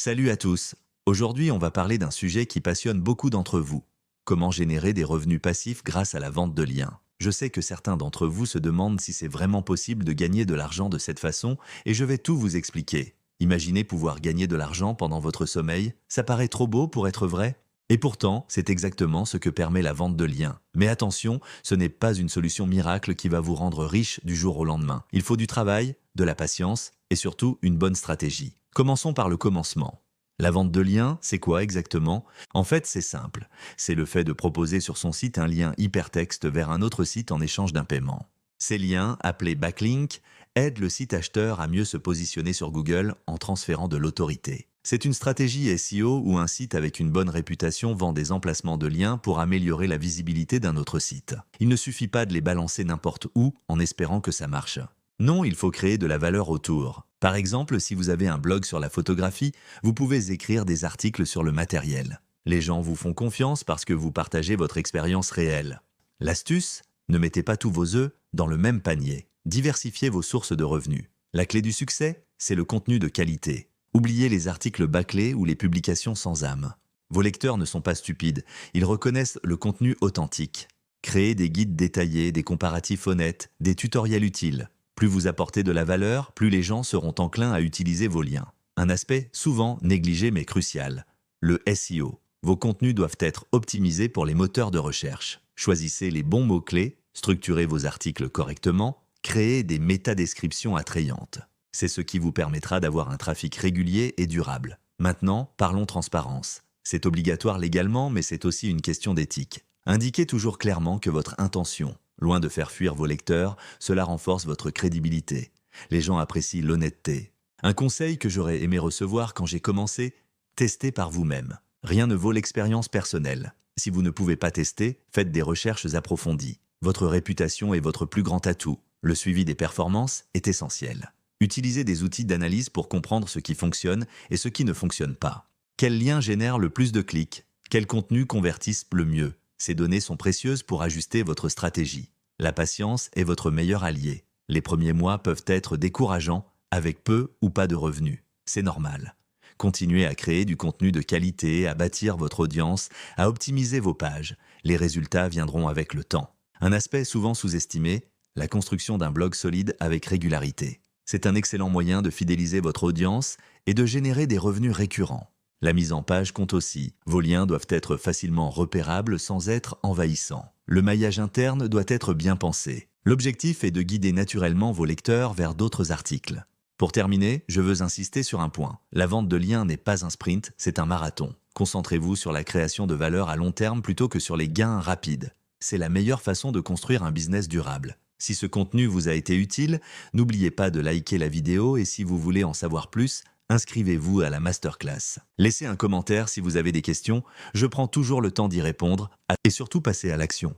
Salut à tous. Aujourd'hui, on va parler d'un sujet qui passionne beaucoup d'entre vous. Comment générer des revenus passifs grâce à la vente de liens. Je sais que certains d'entre vous se demandent si c'est vraiment possible de gagner de l'argent de cette façon et je vais tout vous expliquer. Imaginez pouvoir gagner de l'argent pendant votre sommeil, ça paraît trop beau pour être vrai? Et pourtant, c'est exactement ce que permet la vente de liens. Mais attention, ce n'est pas une solution miracle qui va vous rendre riche du jour au lendemain. Il faut du travail, de la patience et surtout une bonne stratégie. Commençons par le commencement. La vente de liens, c'est quoi exactement? En fait, c'est simple. C'est le fait de proposer sur son site un lien hypertexte vers un autre site en échange d'un paiement. Ces liens, appelés backlinks, aident le site acheteur à mieux se positionner sur Google en transférant de l'autorité. C'est une stratégie SEO où un site avec une bonne réputation vend des emplacements de liens pour améliorer la visibilité d'un autre site. Il ne suffit pas de les balancer n'importe où en espérant que ça marche. Non, il faut créer de la valeur autour. Par exemple, si vous avez un blog sur la photographie, vous pouvez écrire des articles sur le matériel. Les gens vous font confiance parce que vous partagez votre expérience réelle. L'astuce? Ne mettez pas tous vos œufs dans le même panier. Diversifiez vos sources de revenus. La clé du succès, c'est le contenu de qualité. Oubliez les articles bâclés ou les publications sans âme. Vos lecteurs ne sont pas stupides, ils reconnaissent le contenu authentique. Créez des guides détaillés, des comparatifs honnêtes, des tutoriels utiles. Plus vous apportez de la valeur, plus les gens seront enclins à utiliser vos liens. Un aspect souvent négligé mais crucial, le SEO. Vos contenus doivent être optimisés pour les moteurs de recherche. Choisissez les bons mots-clés, structurez vos articles correctement, créez des métadescriptions attrayantes. C'est ce qui vous permettra d'avoir un trafic régulier et durable. Maintenant, parlons transparence. C'est obligatoire légalement, mais c'est aussi une question d'éthique. Indiquez toujours clairement que votre intention, loin de faire fuir vos lecteurs, cela renforce votre crédibilité. Les gens apprécient l'honnêteté. Un conseil que j'aurais aimé recevoir quand j'ai commencé, testez par vous-même. Rien ne vaut l'expérience personnelle. Si vous ne pouvez pas tester, faites des recherches approfondies. Votre réputation est votre plus grand atout. Le suivi des performances est essentiel. Utilisez des outils d'analyse pour comprendre ce qui fonctionne et ce qui ne fonctionne pas. Quels liens génèrent le plus de clics? Quels contenus convertissent le mieux? Ces données sont précieuses pour ajuster votre stratégie. La patience est votre meilleur allié. Les premiers mois peuvent être décourageants, avec peu ou pas de revenus. C'est normal. Continuez à créer du contenu de qualité, à bâtir votre audience, à optimiser vos pages. Les résultats viendront avec le temps. Un aspect souvent sous-estimé, la construction d'un blog solide avec régularité. C'est un excellent moyen de fidéliser votre audience et de générer des revenus récurrents. La mise en page compte aussi. Vos liens doivent être facilement repérables sans être envahissants. Le maillage interne doit être bien pensé. L'objectif est de guider naturellement vos lecteurs vers d'autres articles. Pour terminer, je veux insister sur un point. La vente de liens n'est pas un sprint, c'est un marathon. Concentrez-vous sur la création de valeur à long terme plutôt que sur les gains rapides. C'est la meilleure façon de construire un business durable. Si ce contenu vous a été utile, n'oubliez pas de liker la vidéo et si vous voulez en savoir plus, inscrivez-vous à la masterclass. Laissez un commentaire si vous avez des questions, je prends toujours le temps d'y répondre et surtout passez à l'action.